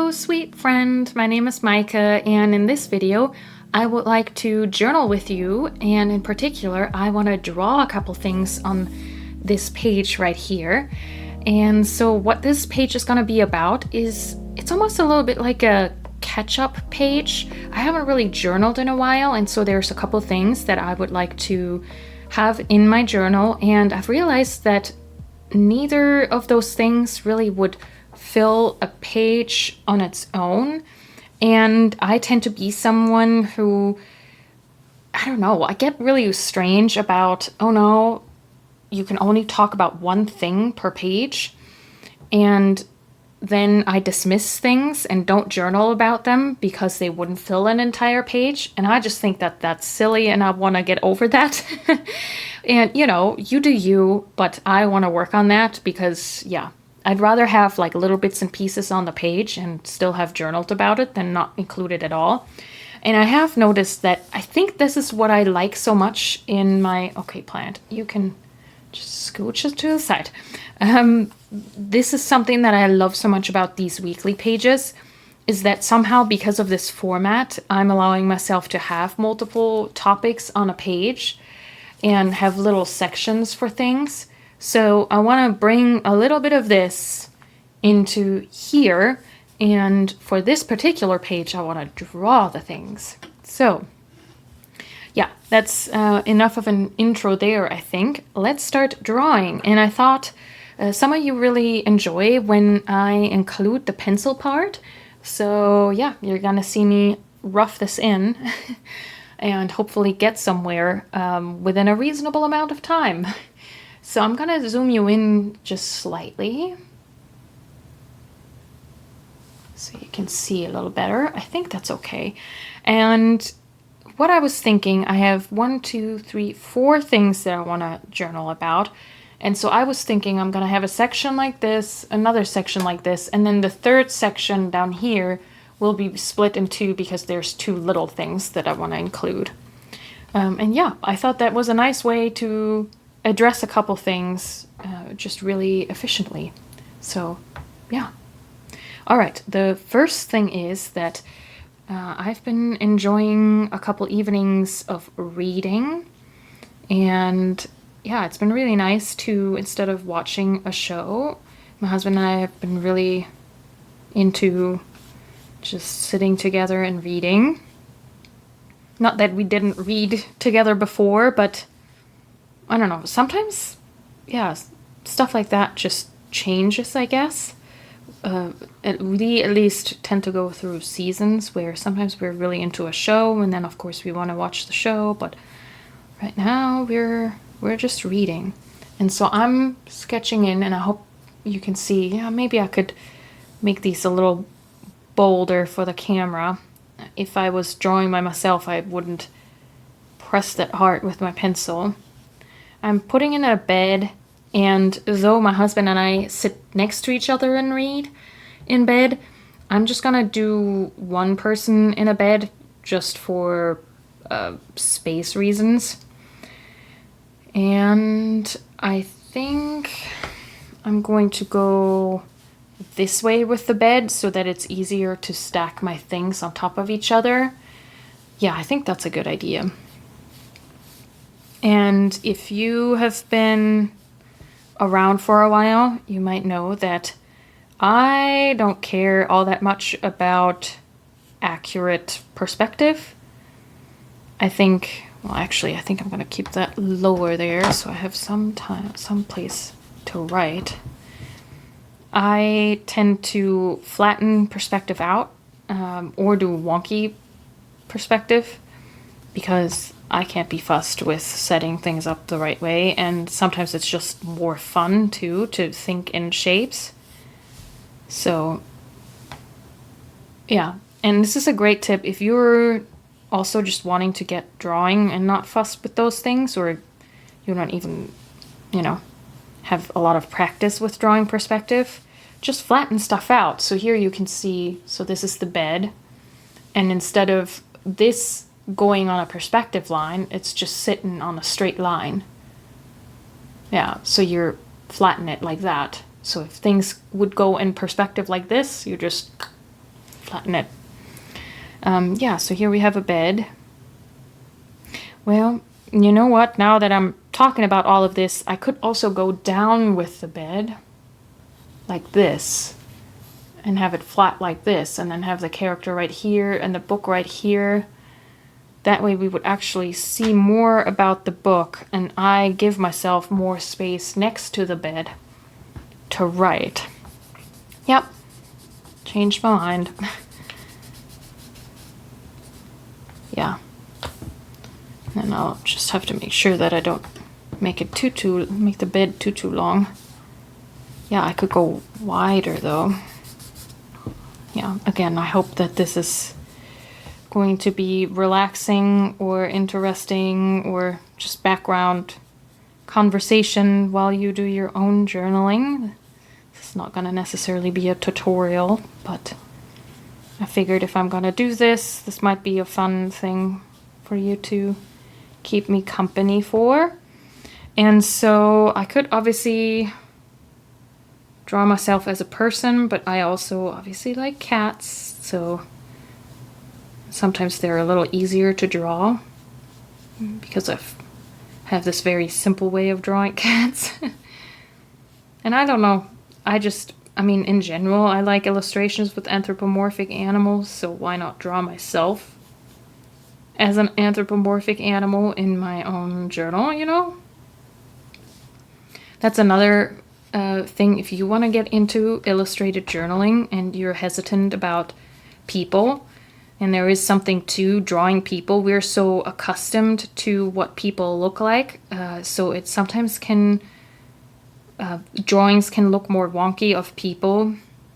Hello, sweet friend. My name is Maike, and in this video, I would like to journal with you, and in particular, I want to draw a couple things on this page right here. And so what this page is going to be about is, it's almost a little bit like a catch-up page. I haven't really journaled in a while, and so there's a couple things that I would like to have in my journal, and I've realized that neither of those things really would fill a page on its own. And I tend to be someone who, I don't know, I get really strange about, oh no, you can only talk about one thing per page. And then I dismiss things and don't journal about them because they wouldn't fill an entire page. And I just think that that's silly, and I want to get over that. And, you know, you do you, but I want to work on that because, yeah, I'd rather have like little bits and pieces on the page and still have journaled about it than not include it at all. And I have noticed that I think this is what I like so much in my... Okay, plant, you can just scooch it to the side. This is something that I love so much about these weekly pages, is that somehow because of this format, I'm allowing myself to have multiple topics on a page and have little sections for things. So I want to bring a little bit of this into here, and for this particular page, I want to draw the things. So yeah, that's enough of an intro there, I think. Let's start drawing. And I thought some of you really enjoy when I include the pencil part. So yeah, you're gonna see me rough this in and hopefully get somewhere within a reasonable amount of time. So I'm gonna zoom you in just slightly so you can see a little better. I think that's okay. And what I was thinking, I have 4 things that I want to journal about. And so I was thinking I'm gonna have a section like this, another section like this, and then the third section down here will be split in 2 because there's 2 little things that I want to include. And yeah, I thought that was a nice way to address a couple things just really efficiently. So yeah. All right, the first thing is that I've been enjoying a couple evenings of reading, and yeah, it's been really nice to, instead of watching a show, my husband and I have been really into just sitting together and reading. Not that we didn't read together before, but I don't know, sometimes, yeah, stuff like that just changes, I guess. We at least tend to go through seasons where sometimes we're really into a show, and then of course we want to watch the show, but right now we're just reading. And so I'm sketching in, and I hope you can see, yeah, maybe I could make these a little bolder for the camera. If I was drawing by myself, I wouldn't press that hard with my pencil. I'm putting in a bed, and though my husband and I sit next to each other and read in bed, I'm just gonna do one person in a bed just for space reasons. And I think I'm going to go this way with the bed so that it's easier to stack my things on top of each other. Yeah, I think that's a good idea. And if you have been around for a while, you might know that I don't care all that much about accurate perspective. I think, well, actually, I think I'm going to keep that lower there so I have some place to write. I tend to flatten perspective out or do wonky perspective because I can't be fussed with setting things up the right way, and sometimes it's just more fun too to think in shapes. So yeah, and this is a great tip if you're also just wanting to get drawing and not fussed with those things, or you don't even, you know, have a lot of practice with drawing perspective. Just flatten stuff out. So here you can see, so this is the bed, and instead of this going on a perspective line, it's just sitting on a straight line. Yeah, so you're flatten it like that. So if things would go in perspective like this, you just flatten it. Yeah, so here we have a bed. Well, you know what? Now that I'm talking about all of this, I could also go down with the bed like this and have it flat like this, and then have the character right here and the book right here. That way we would actually see more about the book, and I give myself more space next to the bed to write. Yep, changed my mind. Yeah. And I'll just have to make sure that I don't make it make the bed too long. Yeah, I could go wider though. Yeah, again, I hope that this is going to be relaxing or interesting or just background conversation while you do your own journaling. It's not going to necessarily be a tutorial, but I figured if I'm going to do this, this might be a fun thing for you to keep me company for. And so I could obviously draw myself as a person, but I also obviously like cats, so sometimes they're a little easier to draw because I have this very simple way of drawing cats. And I don't know, I mean, in general, I like illustrations with anthropomorphic animals, so why not draw myself as an anthropomorphic animal in my own journal, you know? That's another thing. If you want to get into illustrated journaling and you're hesitant about people, and there is something to drawing people, we're so accustomed to what people look like, so it sometimes can, drawings can look more wonky of people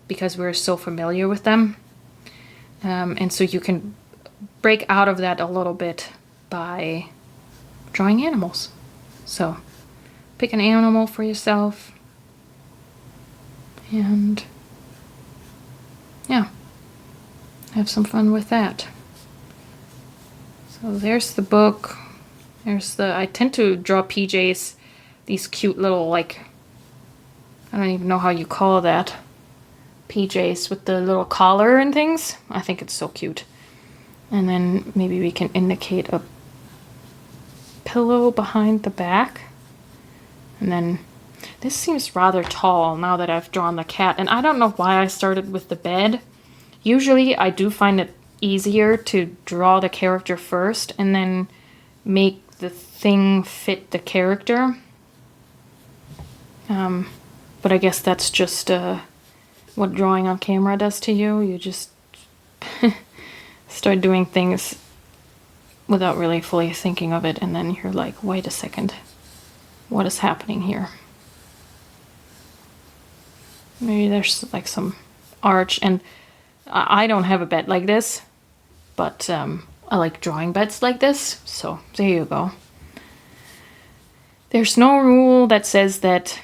because we're so familiar with them. And so you can break out of that a little bit by drawing animals. So pick an animal for yourself. And yeah, have some fun with that. So there's the book. I tend to draw PJs, these cute little, like, I don't even know how you call that. PJs with the little collar and things. I think it's so cute. And then maybe we can indicate a pillow behind the back. And then this seems rather tall now that I've drawn the cat. And I don't know why I started with the bed. Usually I do find it easier to draw the character first and then make the thing fit the character. But I guess that's just what drawing on camera does to you. You just start doing things without really fully thinking of it, and then you're like, wait a second, what is happening here? Maybe there's like some arch, and I don't have a bed like this, but I like drawing beds like this, so there you go. There's no rule that says that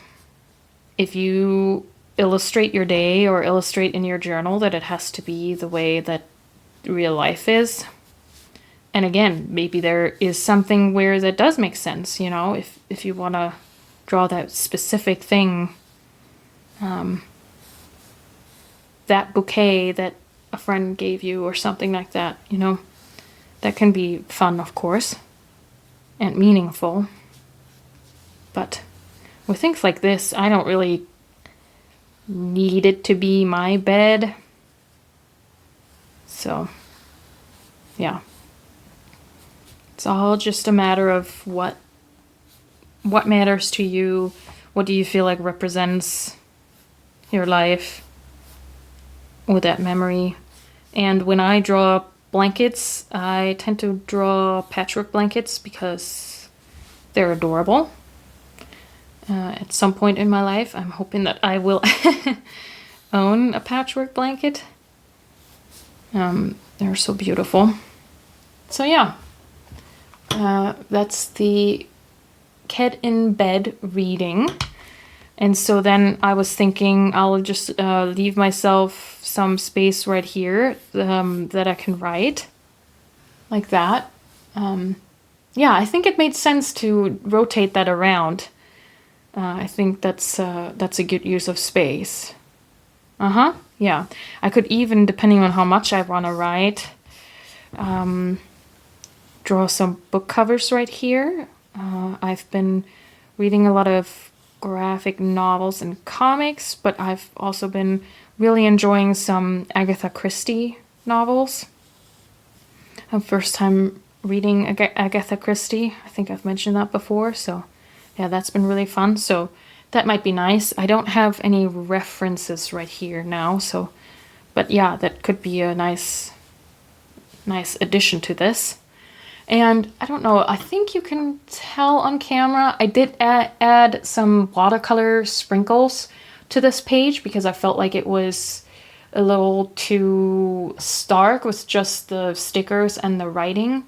if you illustrate your day or illustrate in your journal that it has to be the way that real life is. And again, maybe there is something where that does make sense, you know, if you want to draw that specific thing, that bouquet that a friend gave you or something like that, you know, that can be fun, of course, and meaningful. But with things like this, I don't really need it to be my bed. So, yeah. It's all just a matter of what matters to you. What do you feel like represents your life with that memory? And when I draw blankets, I tend to draw patchwork blankets because they're adorable. At some point in my life, I'm hoping that I will own a patchwork blanket. They're so beautiful. So yeah, that's the Cat in Bed reading. And so then I was thinking I'll just leave myself some space right here that I can write like that. Yeah, I think it made sense to rotate that around. I think that's a good use of space. yeah, I could even, depending on how much I want to write, draw some book covers right here. I've been reading a lot of graphic novels and comics, but I've also been really enjoying some Agatha Christie novels. First time reading Agatha Christie. I think I've mentioned that before, so yeah, that's been really fun. So that might be nice. I don't have any references right here now, so, but yeah, that could be a nice addition to this. And I don't know, I think you can tell on camera, I did add some watercolor sprinkles to this page because I felt like it was a little too stark with just the stickers and the writing.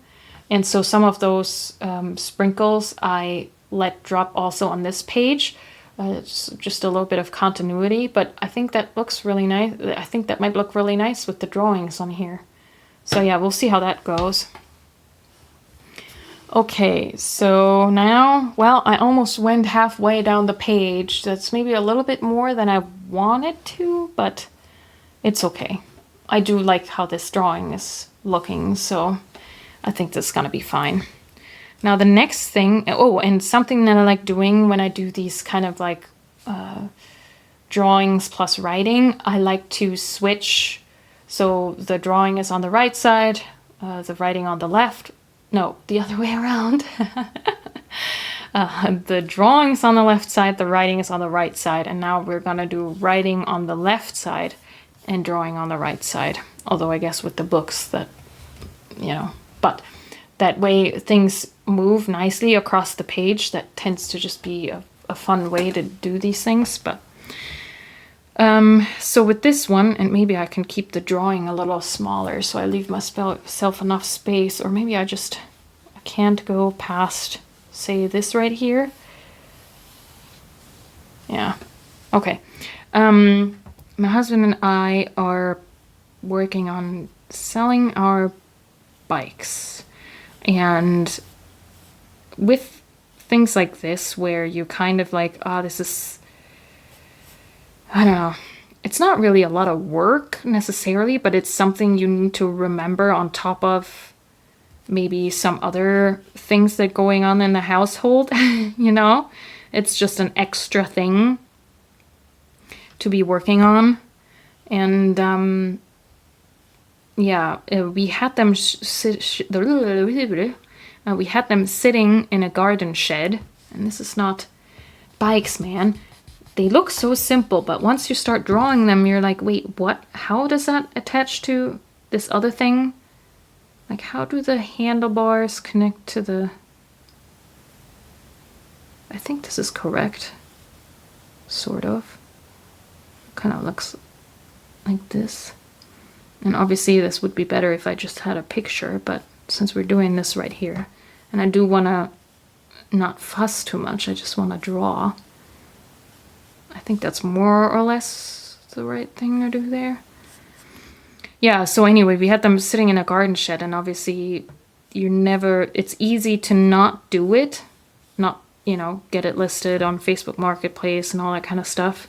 And so some of those sprinkles I let drop also on this page. It's just a little bit of continuity, but I think that looks really nice. I think that might look really nice with the drawings on here. So yeah, we'll see how that goes. Okay, so now, well, I almost went halfway down the page. That's maybe a little bit more than I wanted to, but it's okay. I do like how this drawing is looking, so I think that's gonna be fine. Now the next thing, oh, and something that I like doing when I do these kind of like drawings plus writing, I like to switch. So the drawing is on the right side, the writing on the left. No, the other way around. The drawing's on the left side, the writing is on the right side, and now we're gonna do writing on the left side and drawing on the right side. Although I guess with the books that, you know, but that way things move nicely across the page. That tends to just be a fun way to do these things. But so with this one, and maybe I can keep the drawing a little smaller so I leave myself enough space, or maybe I can't go past, say, this right here. Yeah, okay. My husband and I are working on selling our bikes, and with things like this where you kind of like, oh, this is, I don't know, it's not really a lot of work necessarily, but it's something you need to remember on top of maybe some other things that are going on in the household. You know, it's just an extra thing to be working on. And yeah, we had them sitting in a garden shed, and this is not bikes, man. They look so simple, but once you start drawing them, you're like, wait, what? How does that attach to this other thing? Like, how do the handlebars connect to the... I think this is correct. Sort of. Kind of looks like this. And obviously this would be better if I just had a picture, but since we're doing this right here, and I do want to not fuss too much, I just want to draw. I think that's more or less the right thing to do there. Yeah, so anyway, we had them sitting in a garden shed, and obviously it's easy to not do it, not, you know, get it listed on Facebook Marketplace and all that kind of stuff,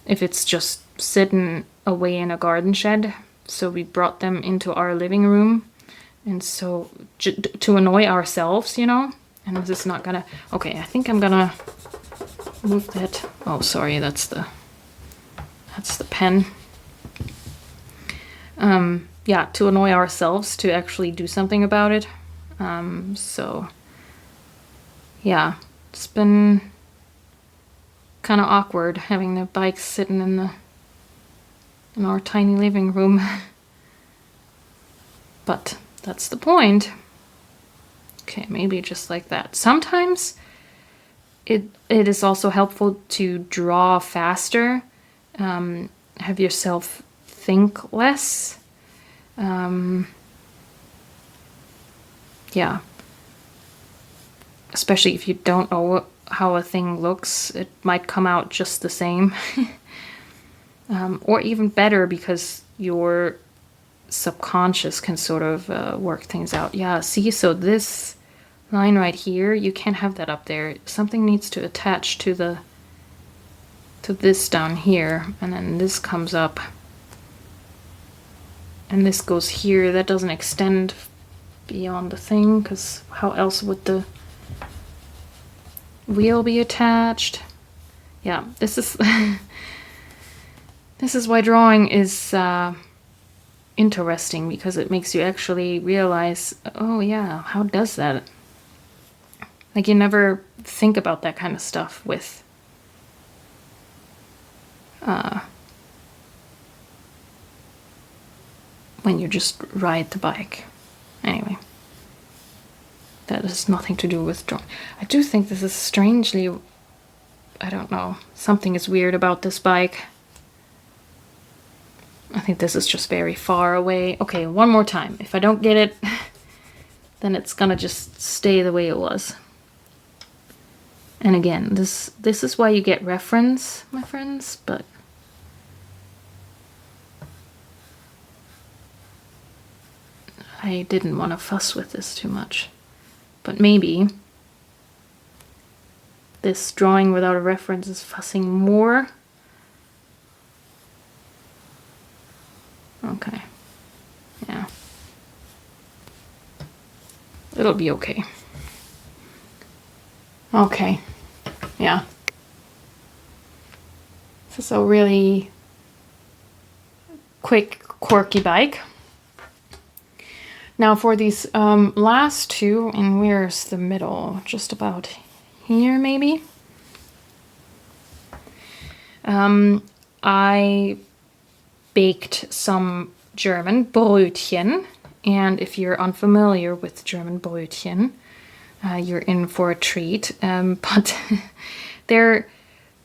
if it's just sitting away in a garden shed. So we brought them into our living room, and so to annoy ourselves, you know, and this is not gonna, okay, I think I'm gonna move that. Oh, sorry, that's the pen. Yeah, to annoy ourselves to actually do something about it. So yeah, it's been kind of awkward having the bikes sitting in our tiny living room. But that's the point. Okay, maybe just like that. Sometimes it is also helpful to draw faster, have yourself think less. Yeah. Especially if you don't know how a thing looks, it might come out just the same. Or even better, because your subconscious can sort of work things out. Yeah, see, so this line right here, you can't have that up there. Something needs to attach to this down here, and then this comes up And this goes here. That doesn't extend beyond the thing, because how else would the wheel be attached? Yeah, this is this is why drawing is interesting, because it makes you actually realize, oh yeah, how does that? Like, you never think about that kind of stuff with when you just ride the bike. Anyway, that has nothing to do with drawing. I do think this is strangely, I don't know, something is weird about this bike. I think this is just very far away. Okay, one more time. If I don't get it, then it's gonna just stay the way it was. And again, this is why you get reference, my friends, but I didn't want to fuss with this too much. But maybe this drawing without a reference is fussing more. Okay. Yeah. It'll be okay. Okay. Yeah. This is a really quick, quirky bike. Now for these last two, and where's the middle? Just about here, maybe? I baked some German Brötchen, and if you're unfamiliar with German Brötchen, you're in for a treat. But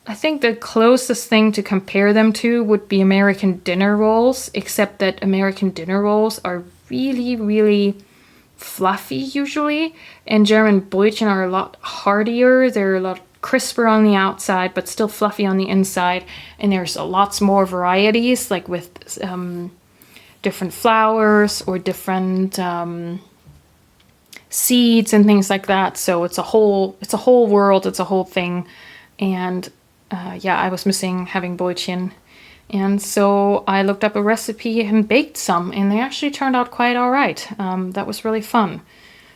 I think the closest thing to compare them to would be American dinner rolls, except that American dinner rolls are really, really fluffy usually, and German Brötchen are a lot hardier. They're a lot crisper on the outside, but still fluffy on the inside, and there's lots more varieties, like with different flours or different seeds and things like that. So it's a whole world, it's a whole thing. And yeah, I was missing having Brötchen. And so I looked up a recipe and baked some, and they actually turned out quite all right. That was really fun.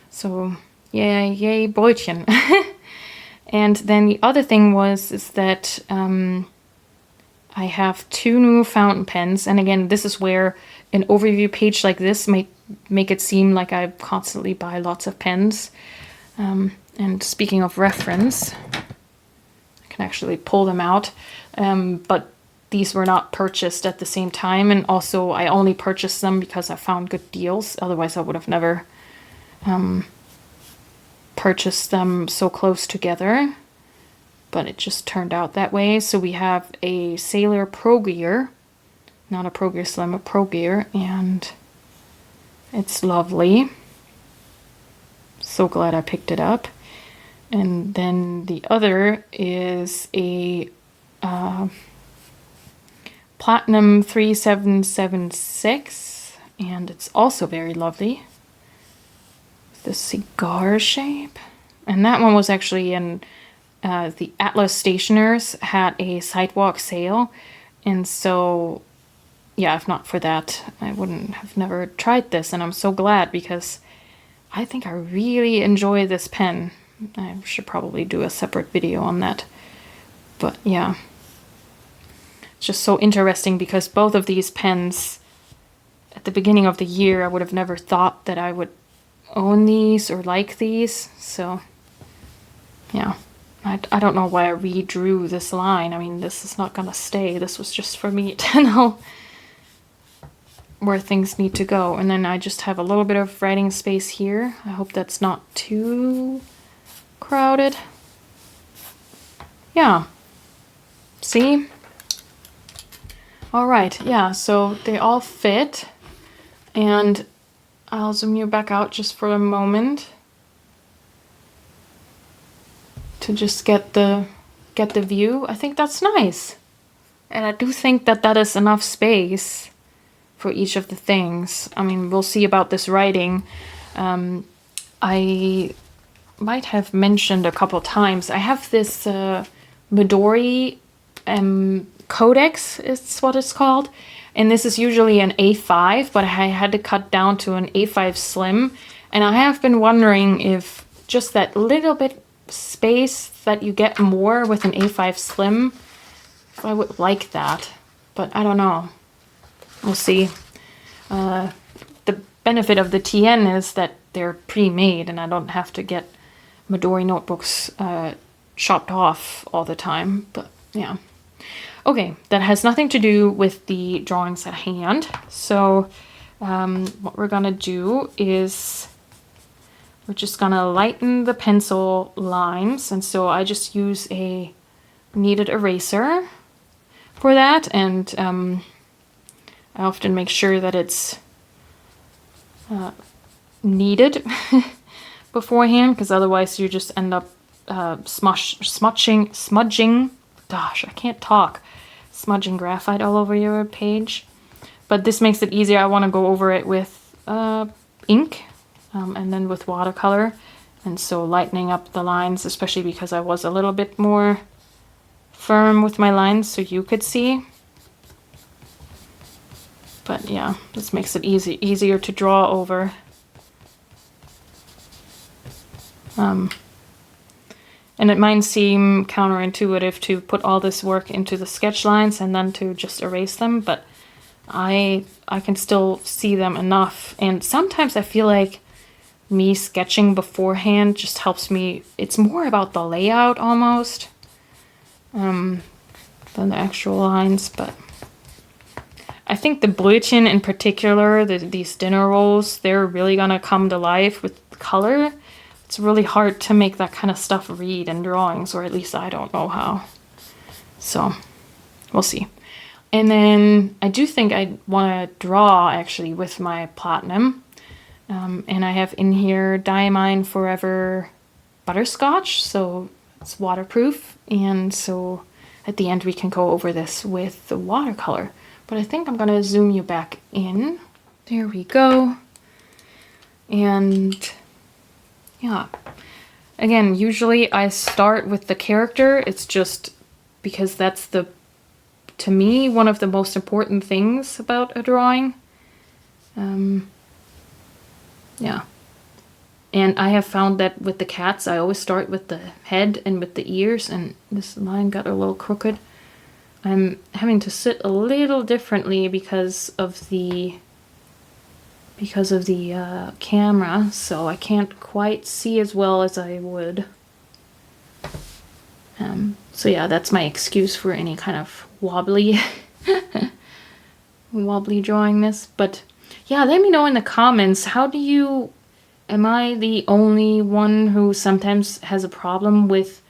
So yay Brötchen. And then the other thing is that I have two new fountain pens. And again, this is where an overview page like this might make it seem like I constantly buy lots of pens. And speaking of reference, I can actually pull them out. But these were not purchased at the same time, and also I only purchased them because I found good deals. Otherwise I would have never purchased them so close together, but it just turned out that way. So we have a Sailor Pro Gear, not a Pro Gear Slim, a Pro Gear, and it's lovely. So glad I picked it up. And then the other is a Platinum 3776, and it's also very lovely. The cigar shape. And that one was actually in the Atlas Stationers had a sidewalk sale, and so yeah, if not for that, I wouldn't have never tried this, and I'm so glad because I think I really enjoy this pen. I should probably do a separate video on that. But yeah, it's just so interesting because both of these pens, at the beginning of the year, I would have never thought that I would own these or like these. So yeah, I don't know why I redrew this line. I mean, this is not gonna stay. This was just for me to know where things need to go. And then I just have a little bit of writing space here. I hope that's not too crowded. Yeah. See? All right. Yeah, so they all fit. And I'll zoom you back out just for a moment to just get the view. I think that's nice. And I do think that that is enough space for each of the things. I mean, we'll see about this writing. I might have mentioned a couple times, I have this Midori Codex is what it's called. And this is usually an A5, but I had to cut down to an A5 Slim. And I have been wondering if just that little bit space that you get more with an A5 Slim, if I would like that. But I don't know. We'll see. The benefit of the TN is that they're pre-made and I don't have to get Midori notebooks chopped off all the time. But yeah. Okay, that has nothing to do with the drawings at hand. So what we're gonna do is we're just gonna lighten the pencil lines. And so I just use a kneaded eraser for that. And I often make sure that it's kneaded beforehand, because otherwise you just end up smudging, gosh, I can't talk, smudging graphite all over your page. But this makes it easier. I want to go over it with ink and then with watercolor. And so lightening up the lines, especially because I was a little bit more firm with my lines so you could see. But yeah, this makes it easier to draw over. And it might seem counterintuitive to put all this work into the sketch lines and then to just erase them, but I can still see them enough. And sometimes I feel like me sketching beforehand just helps me. It's more about the layout almost than the actual lines. But I think the Brötchen in particular, these dinner rolls, they're really gonna come to life with color. It's really hard to make that kind of stuff read in drawings, or at least I don't know how. So we'll see. And then I do think I want to draw actually with my Platinum. And I have in here Diamine Forever Butterscotch, so it's waterproof. And so at the end we can go over this with the watercolor. But I think I'm going to zoom you back in. There we go. And yeah, again, usually I start with the character. It's just because that's to me, one of the most important things about a drawing. Yeah. And I have found that with the cats, I always start with the head and with the ears, and this line got a little crooked. I'm having to sit a little differently because of the camera, so I can't quite see as well as I would. So yeah, that's my excuse for any kind of wobbly drawing this. But yeah, let me know in the comments, am I the only one who sometimes has a problem with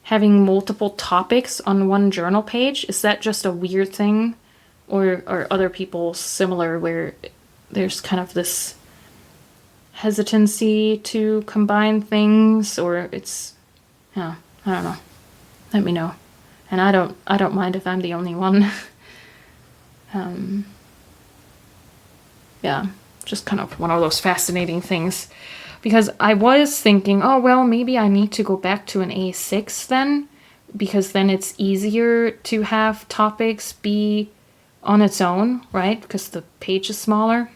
having multiple topics on one journal page? Is that just a weird thing? Or are other people similar where there's kind of this hesitancy to combine things, or it's, yeah, I don't know. Let me know. And I don't mind if I'm the only one. Yeah, just kind of one of those fascinating things. Because I was thinking, oh, well, maybe I need to go back to an A6 then, because then it's easier to have topics be on its own, right? Because the page is smaller.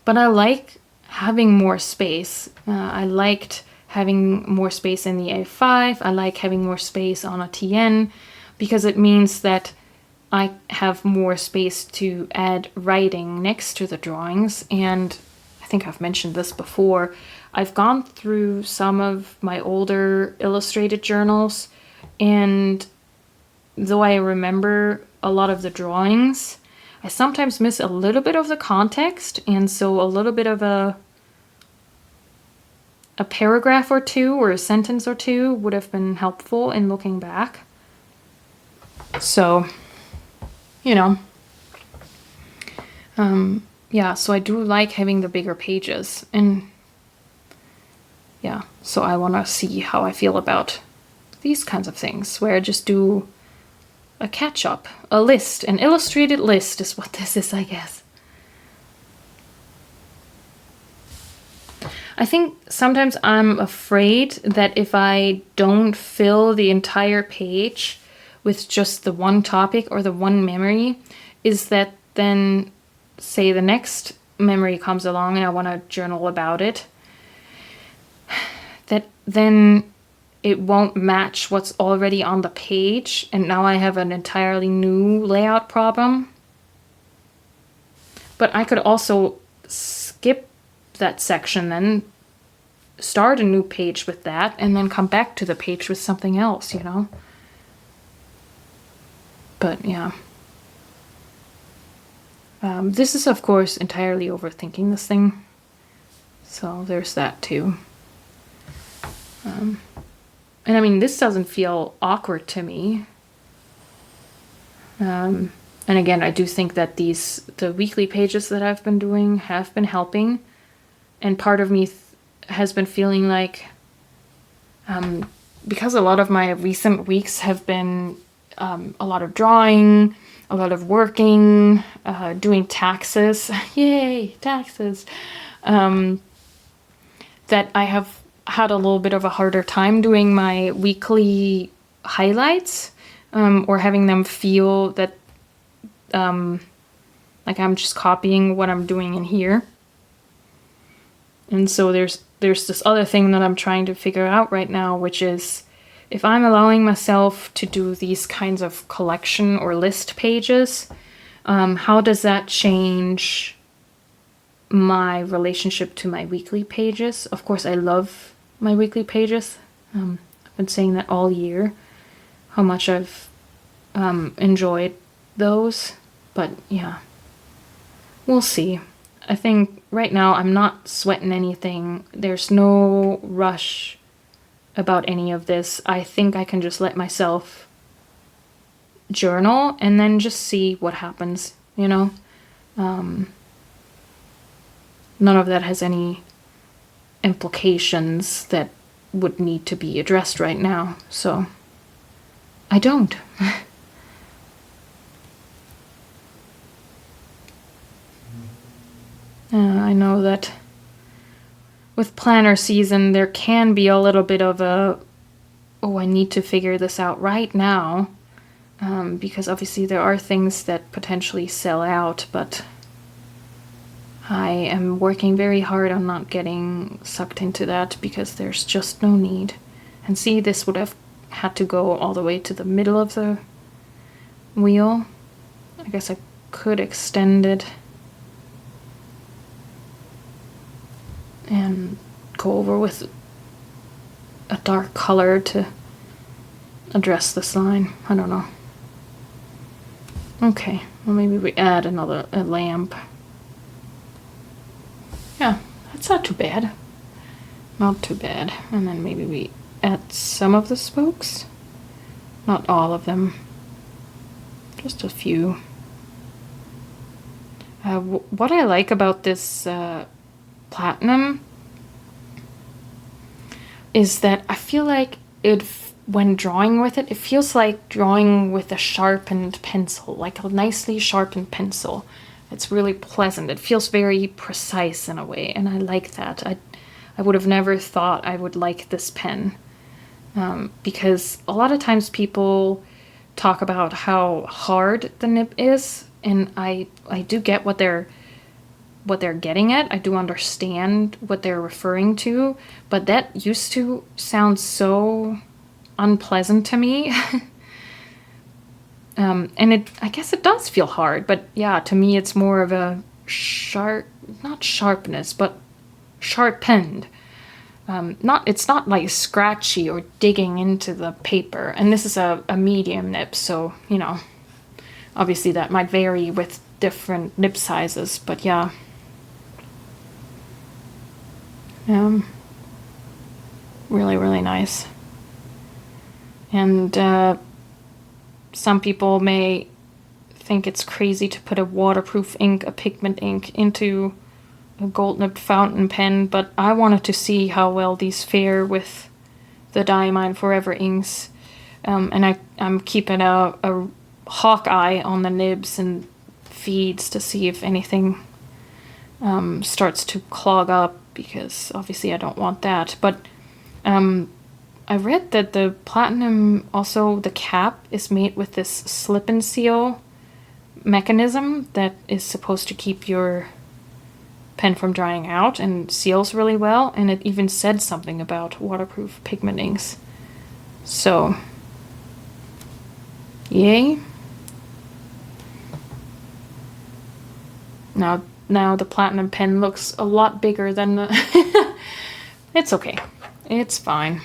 But I like having more space. I liked having more space in the A5. I like having more space on a TN because it means that I have more space to add writing next to the drawings. And I think I've mentioned this before. I've gone through some of my older illustrated journals, and though I remember a lot of the drawings, I sometimes miss a little bit of the context, and so a little bit of a paragraph or two or a sentence or two would have been helpful in looking back. So, you know, yeah, so I do like having the bigger pages, and yeah, so I want to see how I feel about these kinds of things, where I just do a catch-up, a list, an illustrated list is what this is, I guess. I think sometimes I'm afraid that if I don't fill the entire page with just the one topic or the one memory, is that then, say the next memory comes along and I want to journal about it, that then it won't match what's already on the page, and now I have an entirely new layout problem. But I could also skip that section, then start a new page with that, and then come back to the page with something else, you know? But yeah. This is, of course, entirely overthinking this thing. So there's that too. And I mean, this doesn't feel awkward to me. And again, I do think that the weekly pages that I've been doing have been helping. And part of me has been feeling like, because a lot of my recent weeks have been a lot of drawing, a lot of working, doing taxes, yay, taxes, that I have had a little bit of a harder time doing my weekly highlights, or having them feel that like I'm just copying what I'm doing in here. And so there's this other thing that I'm trying to figure out right now, which is if I'm allowing myself to do these kinds of collection or list pages, how does that change my relationship to my weekly pages? Of course, I love my weekly pages. I've been saying that all year, how much I've enjoyed those. But yeah, we'll see. I think right now I'm not sweating anything. There's no rush about any of this. I think I can just let myself journal and then just see what happens, you know? None of that has any implications that would need to be addressed right now, so I don't. I know that with planner season there can be a little bit of a, oh, I need to figure this out right now, because obviously there are things that potentially sell out, but I am working very hard on not getting sucked into that because there's just no need. And see, this would have had to go all the way to the middle of the wheel. I guess I could extend it and go over with a dark color to address this line. I don't know. Okay, well maybe we add a lamp. Yeah, that's not too bad. Not too bad. And then maybe we add some of the spokes. Not all of them. Just a few. What I like about this platinum is that I feel like when drawing with it, it feels like drawing with a sharpened pencil, like a nicely sharpened pencil. It's really pleasant. It feels very precise in a way, and I like that. I would have never thought I would like this pen, because a lot of times people talk about how hard the nib is, and I do get what they're getting at. I do understand what they're referring to, but that used to sound so unpleasant to me. And I guess it does feel hard, but yeah, to me it's more of a not sharpness, but sharpened. It's not like scratchy or digging into the paper. And this is a medium nib, so, you know, obviously that might vary with different nib sizes, but yeah. Really, really nice. And some people may think it's crazy to put a waterproof ink, a pigment ink, into a gold nibbed fountain pen, but I wanted to see how well these fare with the Diamine Forever inks. And I'm keeping a hawk eye on the nibs and feeds to see if anything starts to clog up because obviously I don't want that. But I read that the platinum, also the cap, is made with this slip and seal mechanism that is supposed to keep your pen from drying out and seals really well, and it even said something about waterproof pigment inks. So, yay. Now the platinum pen looks a lot bigger than the it's okay. It's fine.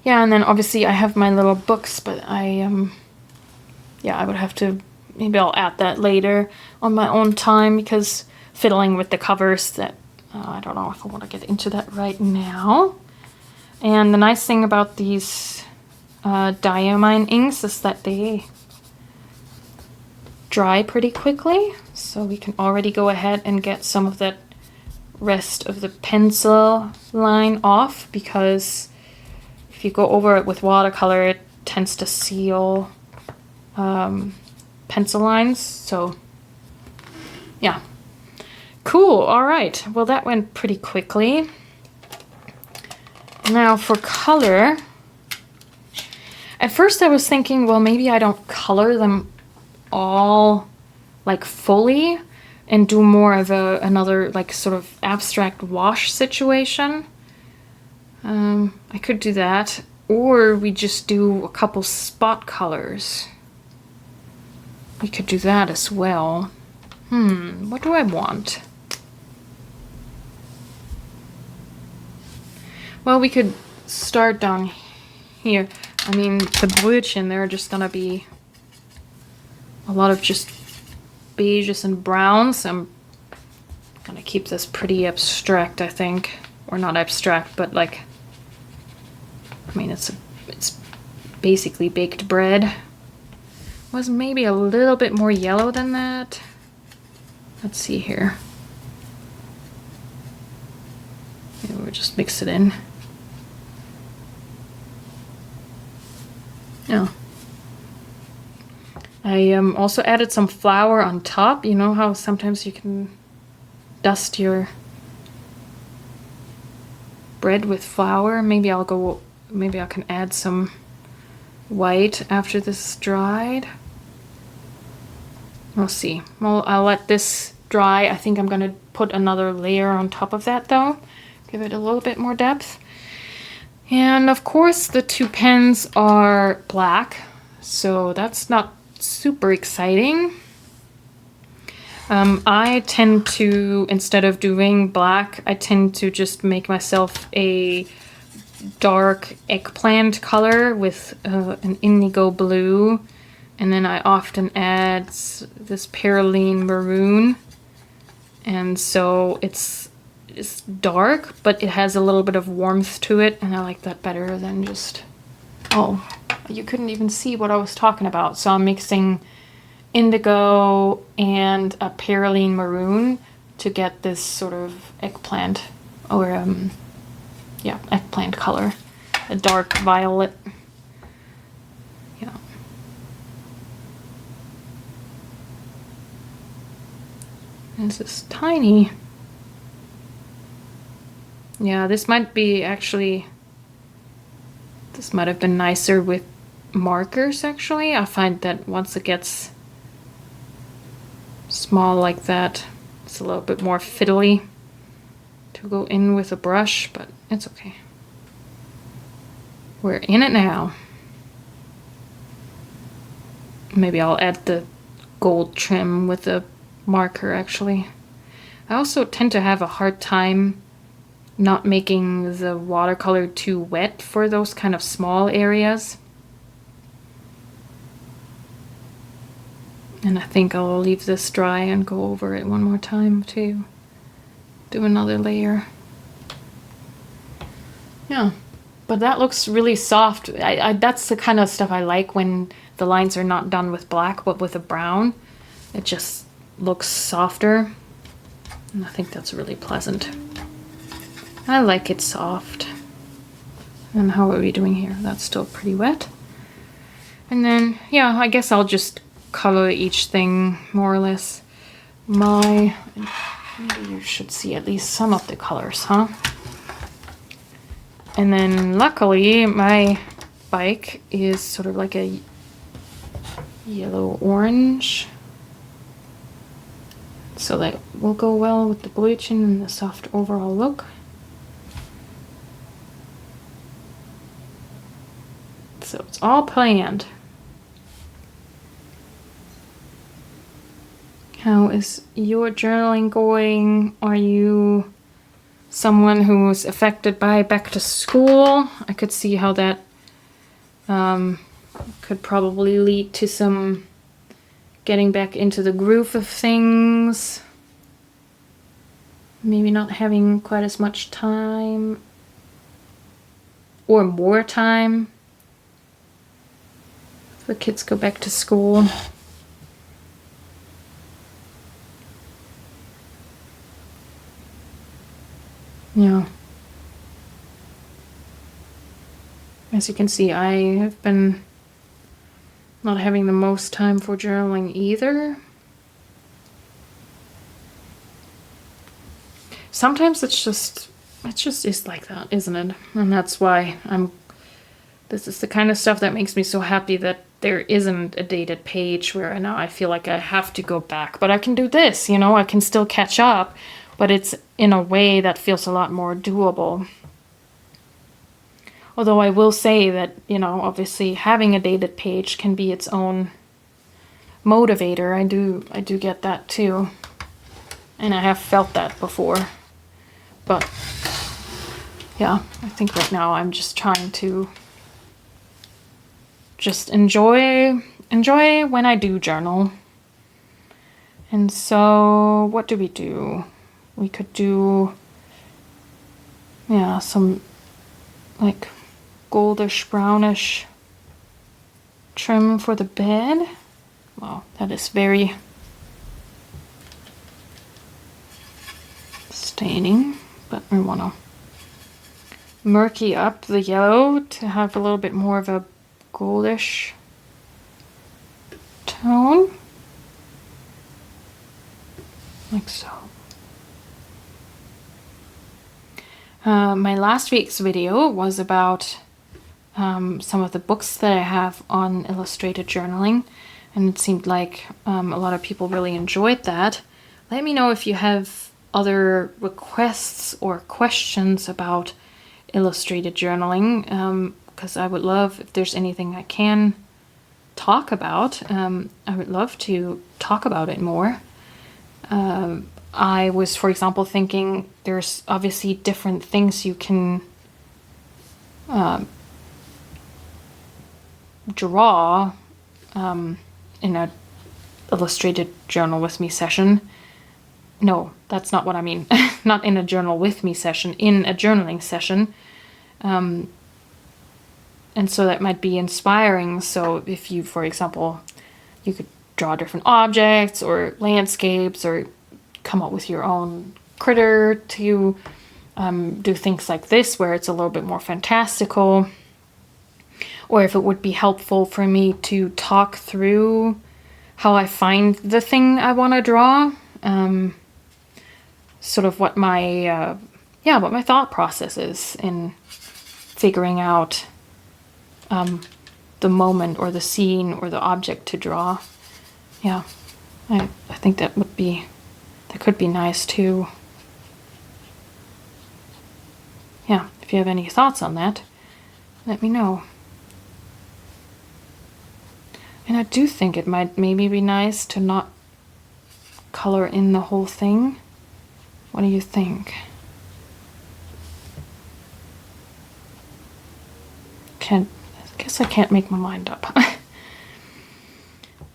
Yeah, and then obviously I have my little books, but yeah, I would have to, maybe I'll add that later on my own time, because fiddling with the covers, that I don't know if I want to get into that right now. And the nice thing about these Diamine inks is that they dry pretty quickly, so we can already go ahead and get some of that rest of the pencil line off, because if you go over it with watercolor, it tends to seal pencil lines. So yeah, cool. All right, well, that went pretty quickly. Now for color, at first I was thinking, well, maybe I don't color them all like fully and do more of another like sort of abstract wash situation. I could do that, or we just do a couple spot colors. We could do that as well. What do I want? Well, we could start down here. I mean, the Brötchen, they're just gonna be a lot of just beiges and browns. I'm gonna keep this pretty abstract, I think. Or not abstract, but like, I mean, it's basically baked bread. Was maybe a little bit more yellow than that. Let's see here. Maybe we'll just mix it in. Yeah. I also added some flour on top. You know how sometimes you can dust your bread with flour? Maybe I can add some white after this is dried. We'll see. Well, I'll let this dry. I think I'm gonna put another layer on top of that though. Give it a little bit more depth. And of course the two pens are black, so that's not super exciting. I tend to, instead of doing black, I tend to just make myself a dark eggplant color with an indigo blue, and then I often add this perylene maroon, and so it's dark, but it has a little bit of warmth to it, and I like that better than just, oh, you couldn't even see what I was talking about. So I'm mixing indigo and a perylene maroon to get this sort of eggplant, or yeah, eggplant color, a dark violet. Yeah. And this is tiny. Yeah, this might be actually, this might have been nicer with markers actually. I find that once it gets small like that, it's a little bit more fiddly to go in with a brush, but it's okay. We're in it now. Maybe I'll add the gold trim with the marker actually. I also tend to have a hard time not making the watercolor too wet for those kind of small areas. And I think I'll leave this dry and go over it one more time to do another layer. Yeah, but that looks really soft. That's the kind of stuff I like, when the lines are not done with black but with a brown. It just looks softer, and I think that's really pleasant. I like it soft. And how are we doing here? That's still pretty wet. And then, yeah, I guess I'll just color each thing more or less. My Maybe you should see at least some of the colors, huh? And then luckily my bike is sort of like a yellow-orange. So that will go well with the bleaching and the soft overall look. So it's all planned. How is your journaling going? Are you someone who's affected by back to school? I could see how that could probably lead to some getting back into the groove of things. Maybe not having quite as much time or more time. The kids go back to school. Yeah. As you can see, I have been not having the most time for journaling either. Sometimes it just is like that, isn't it? And that's why this is the kind of stuff that makes me so happy that there isn't a dated page where now I feel like I have to go back. But I can do this, you know, I can still catch up, but it's in a way that feels a lot more doable. Although I will say that, you know, obviously having a dated page can be its own motivator. I do get that too. And I have felt that before. But yeah, I think right now I'm just trying to just enjoy when I do journal. And so what do? We could do, yeah, some like goldish brownish trim for the bed. Wow, that is very staining, but we want to murky up the yellow to have a little bit more of a goldish tone, like so. My last week's video was about some of the books that I have on illustrated journaling, and it seemed like a lot of people really enjoyed that. Let me know if you have other requests or questions about illustrated journaling, because I would love, if there's anything I can talk about, I would love to talk about it more. I was, for example, thinking there's obviously different things you can draw in a illustrated journal with me session. No, that's not what I mean. Not in a journal with me session, in a journaling session. And so that might be inspiring. So if you, for example, you could draw different objects or landscapes or come up with your own critter to do things like this where it's a little bit more fantastical. Or if it would be helpful for me to talk through how I find the thing I want to draw. Sort of what my what my thought process is in figuring out the moment or the scene or the object to draw. Yeah, I think that could be nice too. Yeah, if you have any thoughts on that, let me know. And I do think it might maybe be nice to not color in the whole thing. What do you think? I guess I can't make my mind up.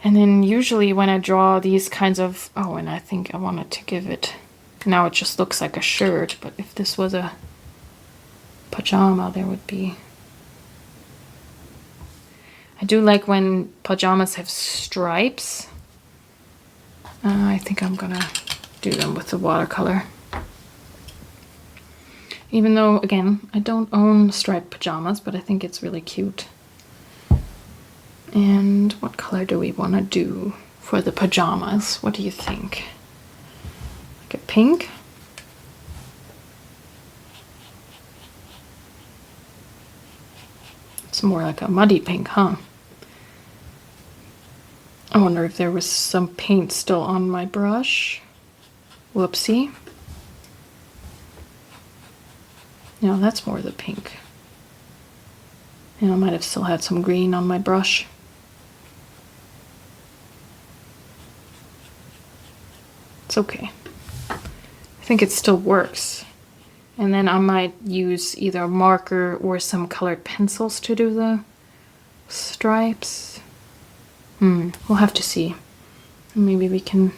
And then usually when I draw these kinds of, oh, and I think I wanted to give it, now it just looks like a shirt, but if this was a pajama, there would be, I do like when pajamas have stripes. I think I'm gonna do them with the watercolor. Even though, again, I don't own striped pajamas, but I think it's really cute. And what color do we want to do for the pajamas? What do you think? Get pink. It's more like a muddy pink, huh? I wonder if there was some paint still on my brush. Whoopsie. No, that's more the pink. Yeah, I might have still had some green on my brush. It's okay. I think it still works. And then I might use either a marker or some colored pencils to do the stripes. We'll have to see. Maybe we can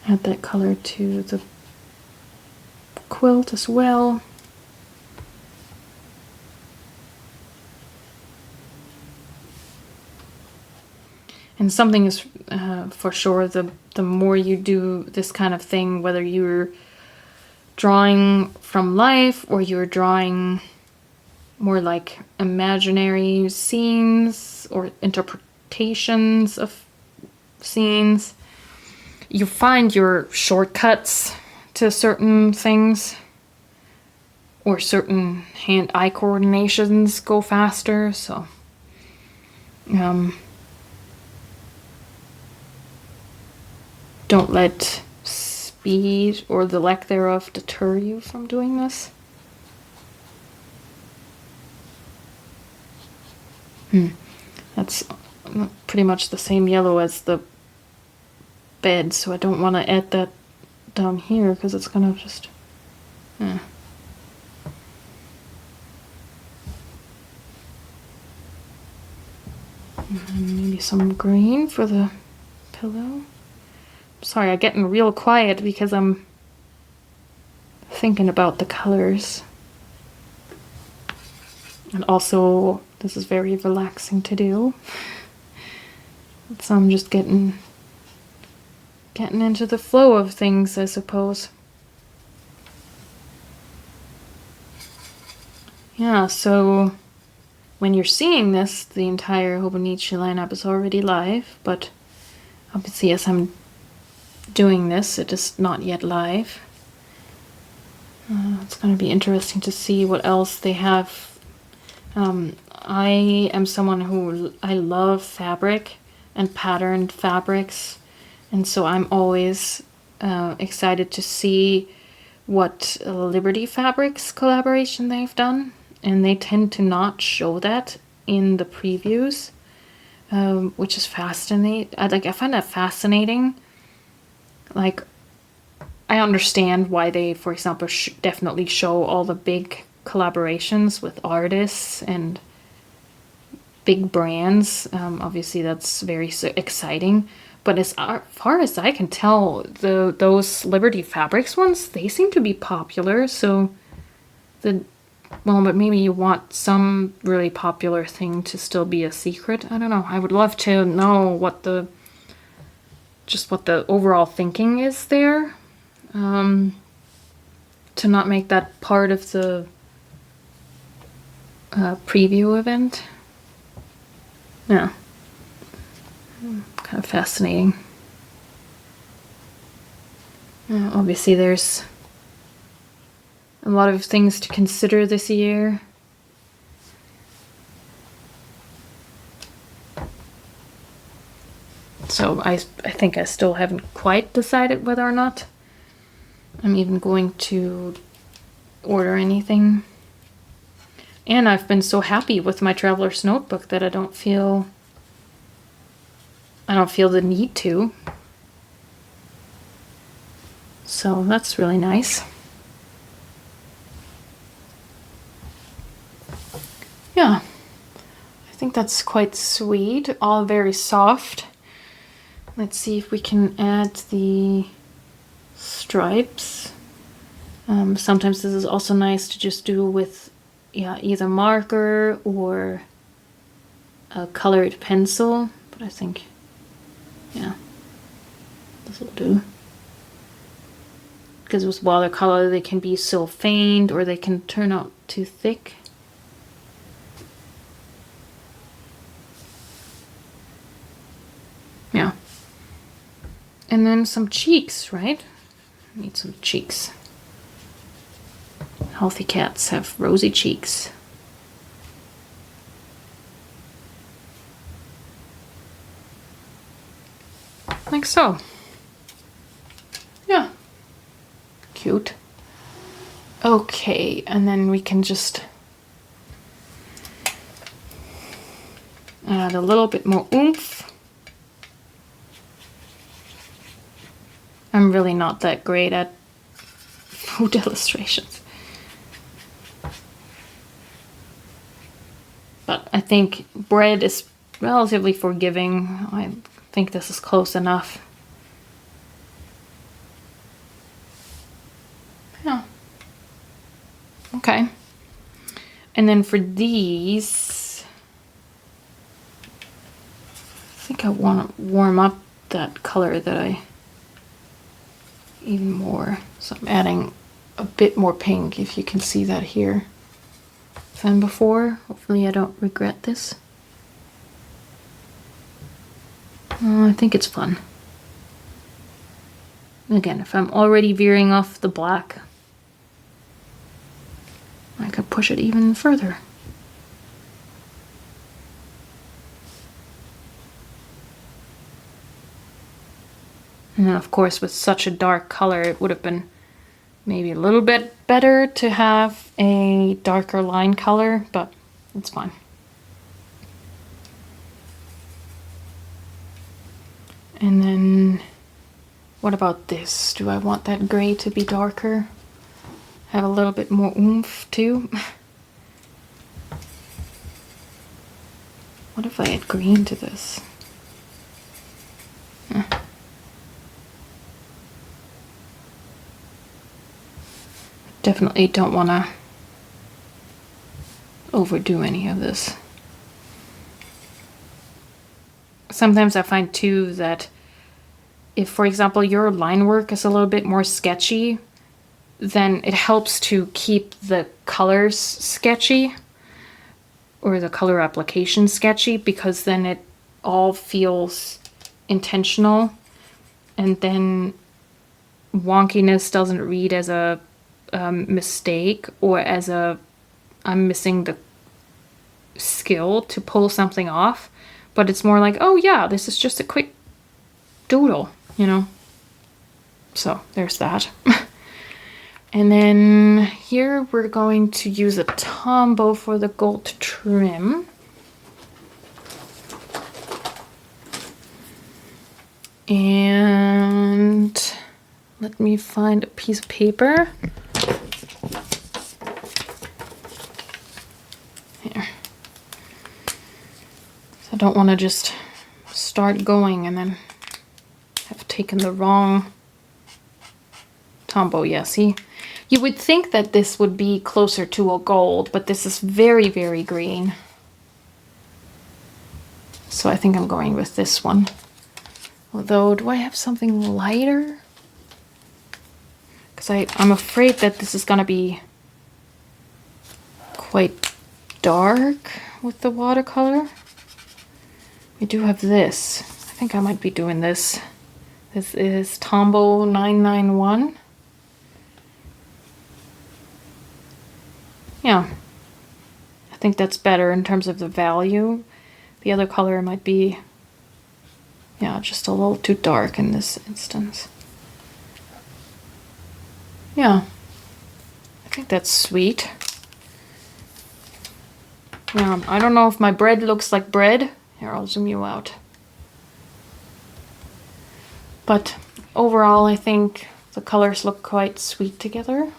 add that color to the quilt as well. And something is for sure, the more you do this kind of thing, whether you're drawing from life or you're drawing more like imaginary scenes or interpretations of scenes, you find your shortcuts to certain things, or certain hand-eye coordinations go faster, so don't let speed or the lack thereof deter you from doing this. That's pretty much the same yellow as the bed, so I don't want to add that down here because it's gonna just maybe some green for the pillow. Sorry, I'm getting real quiet because I'm thinking about the colors. And also, this is very relaxing to do. So I'm just getting into the flow of things, I suppose. Yeah, so when you're seeing this, the entire Hobonichi lineup is already live, but obviously as I'm doing this, it is not yet live. It's going to be interesting to see what else they have. I am someone who I love fabric and patterned fabrics, and so I'm always excited to see what Liberty Fabrics collaboration they've done, and they tend to not show that in the previews, which is fascinating. I find that fascinating. Like, I understand why they, for example, definitely show all the big collaborations with artists and big brands. Obviously, that's very exciting. But as far as I can tell, those Liberty Fabrics ones, they seem to be popular. So, well, but maybe you want some really popular thing to still be a secret. I don't know. I would love to know what the overall thinking is there, to not make that part of the preview event. Yeah, kind of fascinating. Obviously there's a lot of things to consider this year. So I think I still haven't quite decided whether or not I'm even going to order anything. And I've been so happy with my Traveler's Notebook that I don't feel the need to. So that's really nice. Yeah, I think that's quite sweet, all very soft. Let's see if we can add the stripes. Sometimes this is also nice to just do with either marker or a colored pencil, but I think, yeah, this will do. Because with watercolor they can be so faint or they can turn out too thick. Yeah. And then some cheeks, right? Need some cheeks. Healthy cats have rosy cheeks. Like so. Yeah. Cute. Okay, and then we can just add a little bit more oomph. I'm really not that great at food illustrations. But I think bread is relatively forgiving. I think this is close enough. Yeah. Okay. And then for these, I think I want to warm up that color that I even more. So I'm adding a bit more pink, if you can see that here, than before. Hopefully I don't regret this. I think it's fun. Again, if I'm already veering off the black, I could push it even further. And then of course with such a dark color, it would have been maybe a little bit better to have a darker line color, but it's fine. And then what about this? Do I want that gray to be darker? Have a little bit more oomph too? What if I add green to this? Definitely don't want to overdo any of this. Sometimes I find too that if, for example, your line work is a little bit more sketchy, then it helps to keep the colors sketchy or the color application sketchy, because then it all feels intentional, and then wonkiness doesn't read as a mistake or as a I'm missing the skill to pull something off, but it's more like, oh yeah, this is just a quick doodle, you know. So there's that. And then here we're going to use a Tombow for the gold trim. And let me find a piece of paper. Here. So I don't want to just start going and then have taken the wrong Tombow. Yeah, see? You would think that this would be closer to a gold, but this is very, very green. So I think I'm going with this one. Although, do I have something lighter? Because I'm afraid that this is going to be quite dark with the watercolor. We do have this. I think I might be doing this. This is Tombow 991. Yeah, I think that's better in terms of the value. The other color might be, yeah, just a little too dark in this instance. Yeah, I think that's sweet. Yeah, I don't know if my bread looks like bread. Here, I'll zoom you out. But overall, I think the colors look quite sweet together.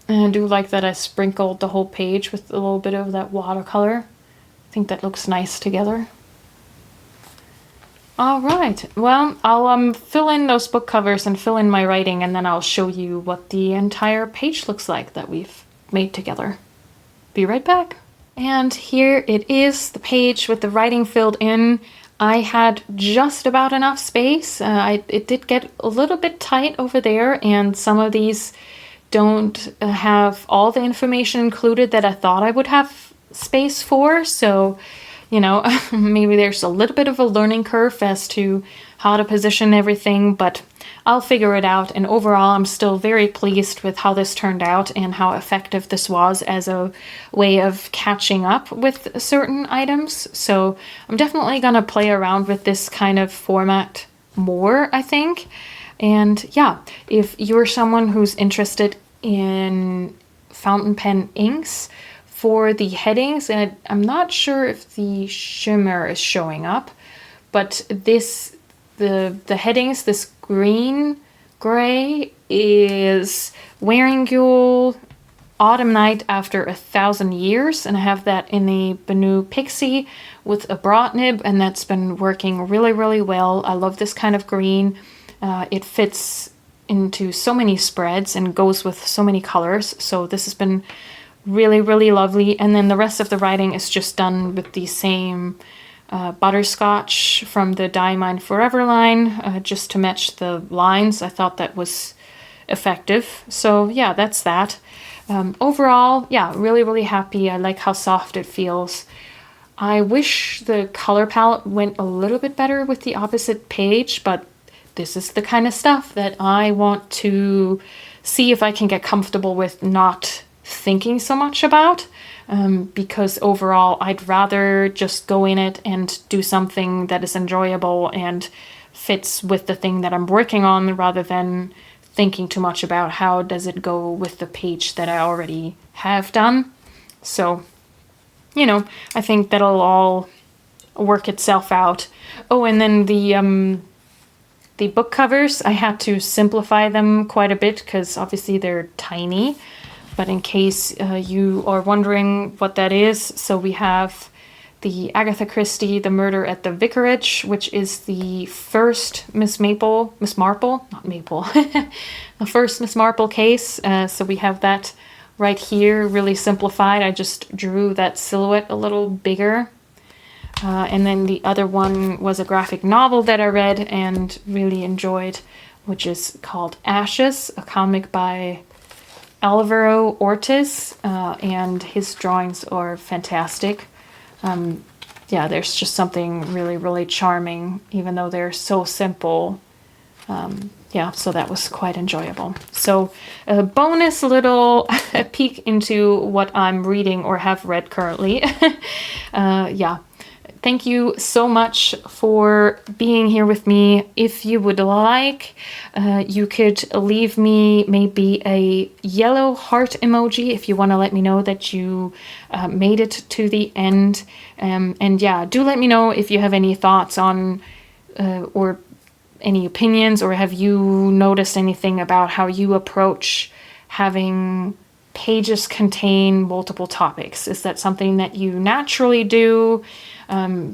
And I do like that I sprinkled the whole page with a little bit of that watercolor. I think that looks nice together. All right, well, I'll fill in those book covers and fill in my writing, and then I'll show you what the entire page looks like that we've made together. Be right back. And here it is, the page with the writing filled in. I had just about enough space. It did get a little bit tight over there, and some of these don't have all the information included that I thought I would have space for. So you know, maybe there's a little bit of a learning curve as to how to position everything, but I'll figure it out. And overall, I'm still very pleased with how this turned out and how effective this was as a way of catching up with certain items. So I'm definitely gonna play around with this kind of format more, I think. And yeah, if you're someone who's interested in fountain pen inks, for the headings, and I'm not sure if the shimmer is showing up, but this, the headings, this green gray is Wearingeul Autumn Night After 1,000 Years, and I have that in the Benu Pixie with a broad nib, and that's been working really, really well. I love this kind of green. It fits into so many spreads and goes with so many colors, so this has been really, really lovely. And then the rest of the writing is just done with the same Butterscotch from the Diamine Forever line, just to match the lines. I thought that was effective. So yeah, that's that. Overall, yeah, really, really happy. I like how soft it feels. I wish the color palette went a little bit better with the opposite page, but this is the kind of stuff that I want to see if I can get comfortable with not thinking so much about, because overall I'd rather just go in it and do something that is enjoyable and fits with the thing that I'm working on, rather than thinking too much about how does it go with the page that I already have done. So, you know, I think that'll all work itself out. Oh, and then the book covers, I had to simplify them quite a bit because obviously they're tiny. But in case you are wondering what that is, so we have the Agatha Christie, The Murder at the Vicarage, which is the first Miss Marple, not Maple, the first Miss Marple case. So we have that right here, really simplified. I just drew that silhouette a little bigger. And then the other one was a graphic novel that I read and really enjoyed, which is called Ashes, a comic by Alvaro Ortiz, and his drawings are fantastic. Yeah, there's just something really, really charming, even though they're so simple. Yeah, so that was quite enjoyable. So a bonus little peek into what I'm reading or have read currently. Yeah. Thank you so much for being here with me. If you would like, you could leave me maybe a yellow heart emoji if you want to let me know that you made it to the end. And yeah, do let me know if you have any thoughts on or any opinions, or have you noticed anything about how you approach having pages contain multiple topics? Is that something that you naturally do?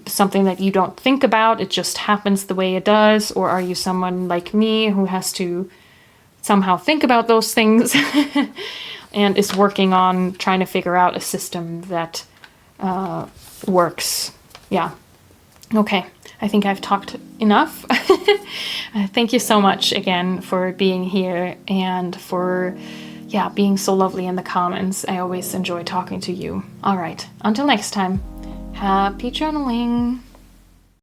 Something that you don't think about, it just happens the way it does? Or are you someone like me who has to somehow think about those things and is working on trying to figure out a system that works? Yeah. Okay, I think I've talked enough. Thank you so much again for being here and for being so lovely in the comments. I always enjoy talking to you. All right, until next time. Happy journaling!